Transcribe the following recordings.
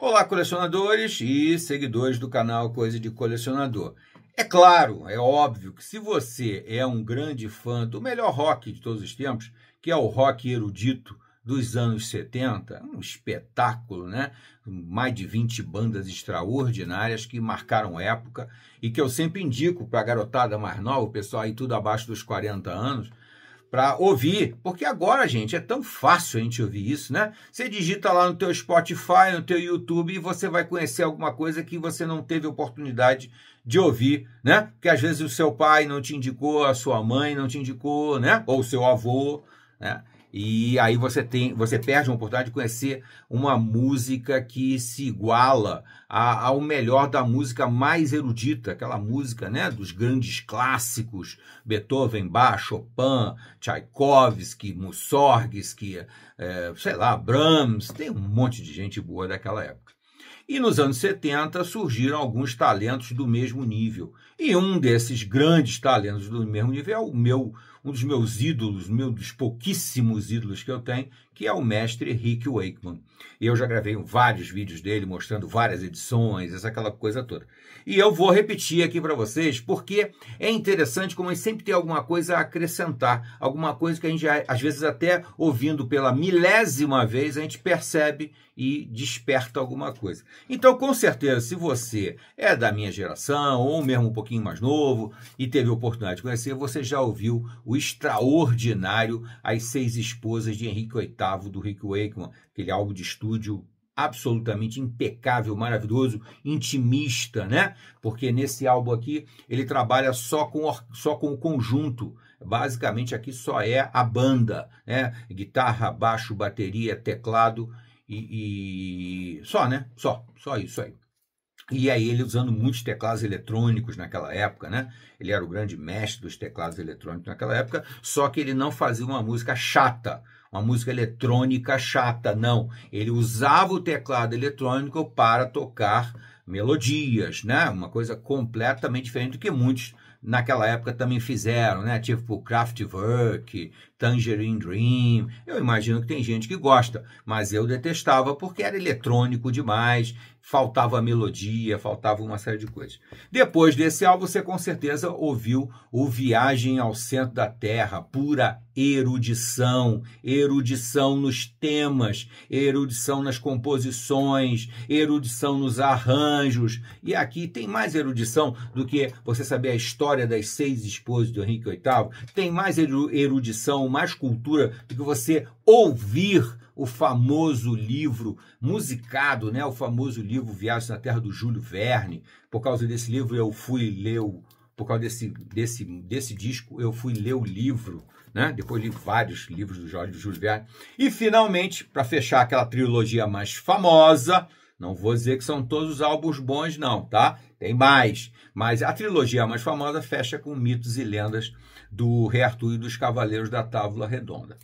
Olá, colecionadores e seguidores do canal Coisa de Colecionador. É claro, é óbvio que se você é um grande fã do melhor rock de todos os tempos, que é o rock erudito dos anos 70, um espetáculo, né? Mais de 20 bandas extraordinárias que marcaram época e que eu sempre indico para a garotada mais nova, o pessoal aí tudo abaixo dos 40 anos, para ouvir, porque agora, gente, é tão fácil a gente ouvir isso, né? Você digita lá no teu Spotify, no teu YouTube e você vai conhecer alguma coisa que você não teve oportunidade de ouvir, né? Porque às vezes o seu pai não te indicou, a sua mãe não te indicou, né? Ou o seu avô, né? E aí você perde a oportunidade de conhecer uma música que se iguala ao melhor da música mais erudita, aquela música, né, dos grandes clássicos, Beethoven, Bach, Chopin, Tchaikovsky, Mussorgsky, sei lá, Brahms, tem um monte de gente boa daquela época. E nos anos 70 surgiram alguns talentos do mesmo nível. E um desses grandes talentos do mesmo nível é um dos meus ídolos, dos pouquíssimos ídolos que eu tenho, que é o mestre Rick Wakeman. E eu já gravei vários vídeos dele, mostrando várias edições, aquela coisa toda. E eu vou repetir aqui para vocês, porque é interessante como a gente sempre tem alguma coisa a acrescentar, alguma coisa que a gente, às vezes, até ouvindo pela milésima vez, a gente percebe e desperta alguma coisa. Então, com certeza, se você é da minha geração, ou mesmo um pouquinho mais novo, e teve a oportunidade de conhecer, você já ouviu o extraordinário As Seis Esposas de Henrique VIII, do Rick Wakeman, aquele álbum de estúdio absolutamente impecável, maravilhoso, intimista, né? Porque nesse álbum aqui, ele trabalha só com o conjunto. Basicamente, aqui só é a banda, né? Guitarra, baixo, bateria, teclado e só, né? Só isso aí. E aí ele usando muitos teclados eletrônicos naquela época, né? Ele era o grande mestre dos teclados eletrônicos naquela época, só que ele não fazia uma música chata, uma música eletrônica chata, não. Ele usava o teclado eletrônico para tocar melodias, né? Uma coisa completamente diferente do que muitos naquela época também fizeram, né? Tipo Kraftwerk, Tangerine Dream. Eu imagino que tem gente que gosta, mas eu detestava porque era eletrônico demais, faltava melodia, faltava uma série de coisas. Depois desse álbum, você com certeza ouviu o Viagem ao Centro da Terra, pura erudição, erudição nos temas, erudição nas composições, erudição nos arranjos. E aqui tem mais erudição do que você saber a história das seis esposas do Henrique VIII, tem mais erudição, mais cultura do que você ouvir o famoso livro musicado, né? O famoso livro Viagem na Terra do Júlio Verne. Por causa desse livro eu fui ler, por causa desse disco eu fui ler o livro, né? Depois li vários livros do Júlio Verne. E finalmente, para fechar aquela trilogia mais famosa, não vou dizer que são todos os álbuns bons não, tá? Tem mais, mas a trilogia mais famosa fecha com Mitos e Lendas do Rei Arthur e dos Cavaleiros da Távola Redonda.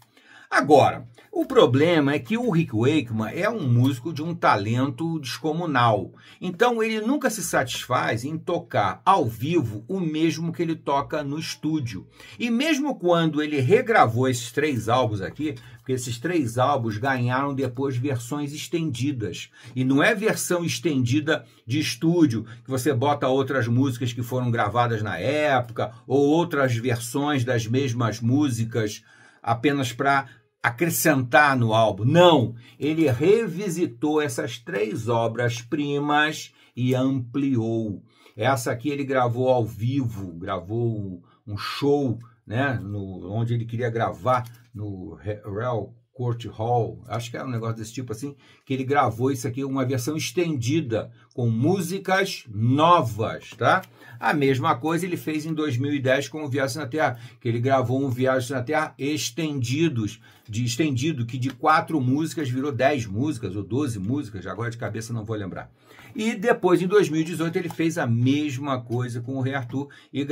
Agora, o problema é que o Rick Wakeman é um músico de um talento descomunal. Então, ele nunca se satisfaz em tocar ao vivo o mesmo que ele toca no estúdio. E mesmo quando ele regravou esses três álbuns aqui, porque esses três álbuns ganharam depois versões estendidas. E não é versão estendida de estúdio, que você bota outras músicas que foram gravadas na época, ou outras versões das mesmas músicas, apenas para acrescentar no álbum. Não, ele revisitou essas três obras-primas e ampliou. Essa aqui ele gravou ao vivo, gravou um show, né, onde ele queria gravar no Royal Court Hall, acho que era um negócio desse tipo assim, que ele gravou isso aqui, uma versão estendida, com músicas novas, tá? A mesma coisa ele fez em 2010 com o Viagem na Terra, que ele gravou um Viagem na Terra estendido, que de 4 músicas virou 10 músicas, ou 12 músicas, agora de cabeça não vou lembrar. E depois, em 2018, ele fez a mesma coisa com o Rei Arthur e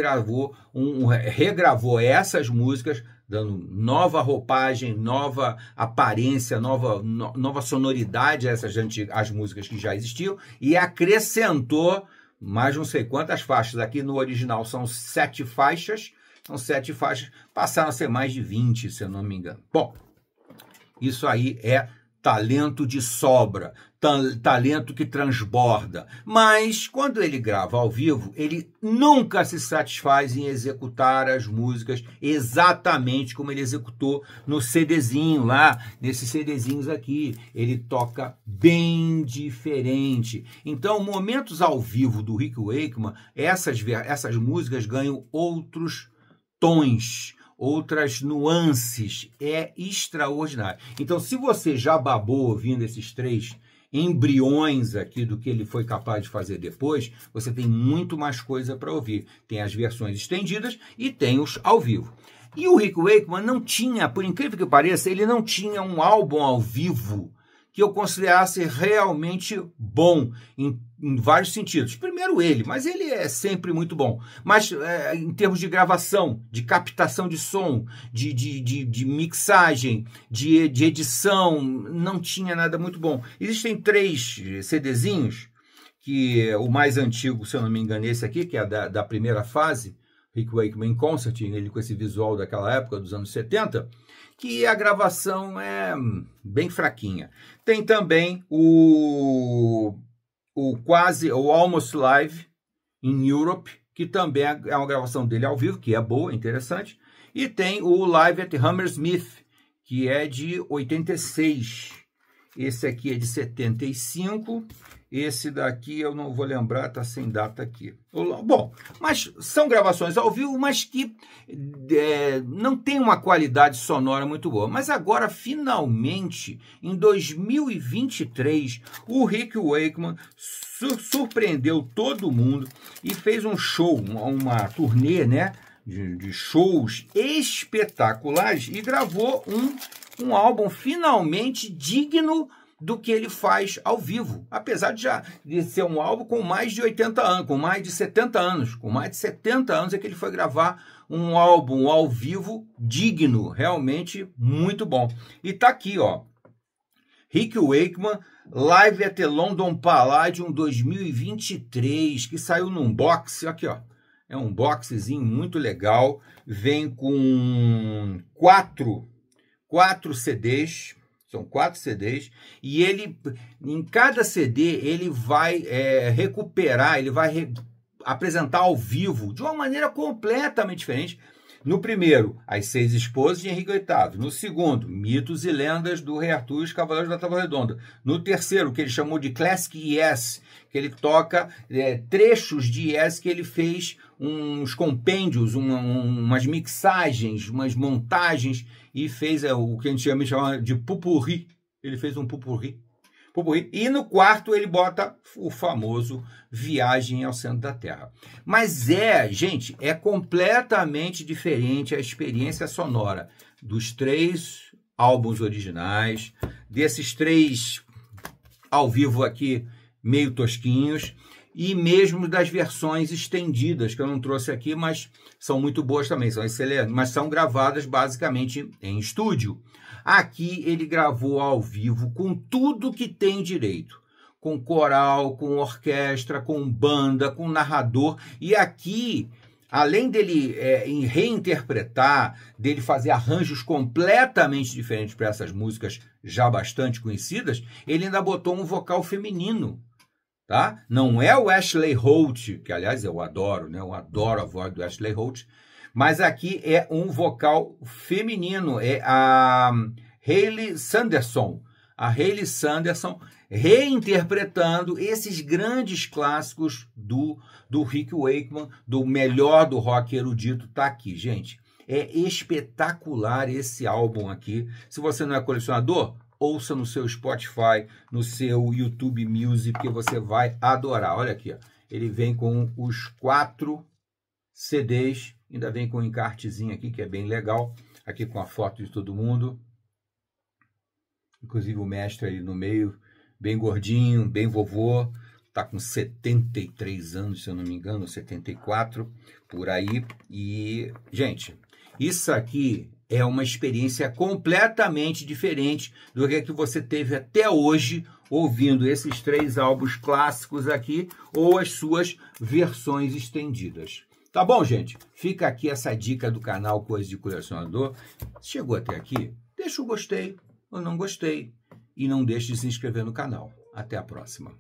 regravou essas músicas, dando nova roupagem, nova aparência, nova sonoridade a as músicas que já existiam e acrescentou mais não sei quantas faixas. Aqui no original são 7 faixas, passaram a ser mais de 20, se eu não me engano. Bom, isso aí é talento de sobra, talento que transborda. Mas quando ele grava ao vivo, ele nunca se satisfaz em executar as músicas exatamente como ele executou no CDzinho lá, nesses CDzinhos aqui. Ele toca bem diferente. Então, momentos ao vivo do Rick Wakeman, essas músicas ganham outros tons, outras nuances, é extraordinário. Então, se você já babou ouvindo esses 3 embriões aqui do que ele foi capaz de fazer depois, você tem muito mais coisa para ouvir. Tem as versões estendidas e tem os ao vivo. E o Rick Wakeman não tinha, por incrível que pareça, ele não tinha um álbum ao vivo que eu considerasse realmente bom em vários sentidos. Primeiro mas ele é sempre muito bom. Mas em termos de gravação, de captação de som, de mixagem, de edição, não tinha nada muito bom. Existem 3 CDzinhos, que o mais antigo, se eu não me engano, esse aqui, que é da primeira fase, Rick Wakeman in Concert, ele com esse visual daquela época, dos anos 70, que a gravação é bem fraquinha. Tem também o Almost Live in Europe, que também é uma gravação dele ao vivo, que é boa, interessante. E tem o Live at Hammersmith, que é de 86. Esse aqui é de 75. Esse daqui eu não vou lembrar, tá sem data aqui. Bom, mas são gravações ao vivo, mas que não tem uma qualidade sonora muito boa. Mas agora, finalmente, em 2023, o Rick Wakeman surpreendeu todo mundo e fez um show, uma turnê, né, de shows espetaculares e gravou um álbum finalmente digno do que ele faz ao vivo, apesar de ser um álbum com mais de 80 anos, com mais de 70 anos. Com mais de 70 anos é que ele foi gravar um álbum ao vivo digno, realmente muito bom. E tá aqui, ó, Rick Wakeman, Live at the London Palladium 2023, que saiu num box, aqui, ó. É um boxzinho muito legal, vem com 4 CDs, são 4 CDs, e ele, em cada CD, ele vai recuperar, ele vai apresentar ao vivo de uma maneira completamente diferente. No primeiro, As 6 Esposas de Henrique VIII. No segundo, Mitos e Lendas do Rei Arthur e os Cavaleiros da Tábua Redonda. No terceiro, que ele chamou de Classic Yes, que ele toca trechos de Yes que ele fez uns compêndios, umas mixagens, umas montagens, e fez o que a gente chama de pupurri. Ele fez um pupurri. E no quarto ele bota o famoso Viagem ao Centro da Terra. Mas gente, é completamente diferente a experiência sonora dos 3 álbuns originais, desses 3 ao vivo aqui meio tosquinhos, e mesmo das versões estendidas, que eu não trouxe aqui, mas são muito boas também, são excelentes, mas são gravadas basicamente em estúdio. Aqui ele gravou ao vivo com tudo que tem direito, com coral, com orquestra, com banda, com narrador, e aqui, além dele reinterpretar, dele fazer arranjos completamente diferentes para essas músicas já bastante conhecidas, ele ainda botou um vocal feminino. Tá? Não é o Ashley Holt, que aliás eu adoro, né? Eu adoro a voz do Ashley Holt, mas aqui é um vocal feminino, é a Hayley Sanderson. A Hayley Sanderson reinterpretando esses grandes clássicos do Rick Wakeman, do melhor do rock erudito, tá aqui, gente. É espetacular esse álbum aqui. Se você não é colecionador, ouça no seu Spotify, no seu YouTube Music, que você vai adorar. Olha aqui, ó. Ele vem com os 4 CDs, ainda vem com um encartezinho aqui, que é bem legal, aqui com a foto de todo mundo. Inclusive o mestre aí no meio, bem gordinho, bem vovô, tá com 73 anos, se eu não me engano, 74, por aí. E, gente, isso aqui é uma experiência completamente diferente do que você teve até hoje ouvindo esses 3 álbuns clássicos aqui ou as suas versões estendidas. Tá bom, gente? Fica aqui essa dica do canal Coisa de Colecionador. Chegou até aqui? Deixa o gostei ou não gostei. e não deixe de se inscrever no canal. Até a próxima.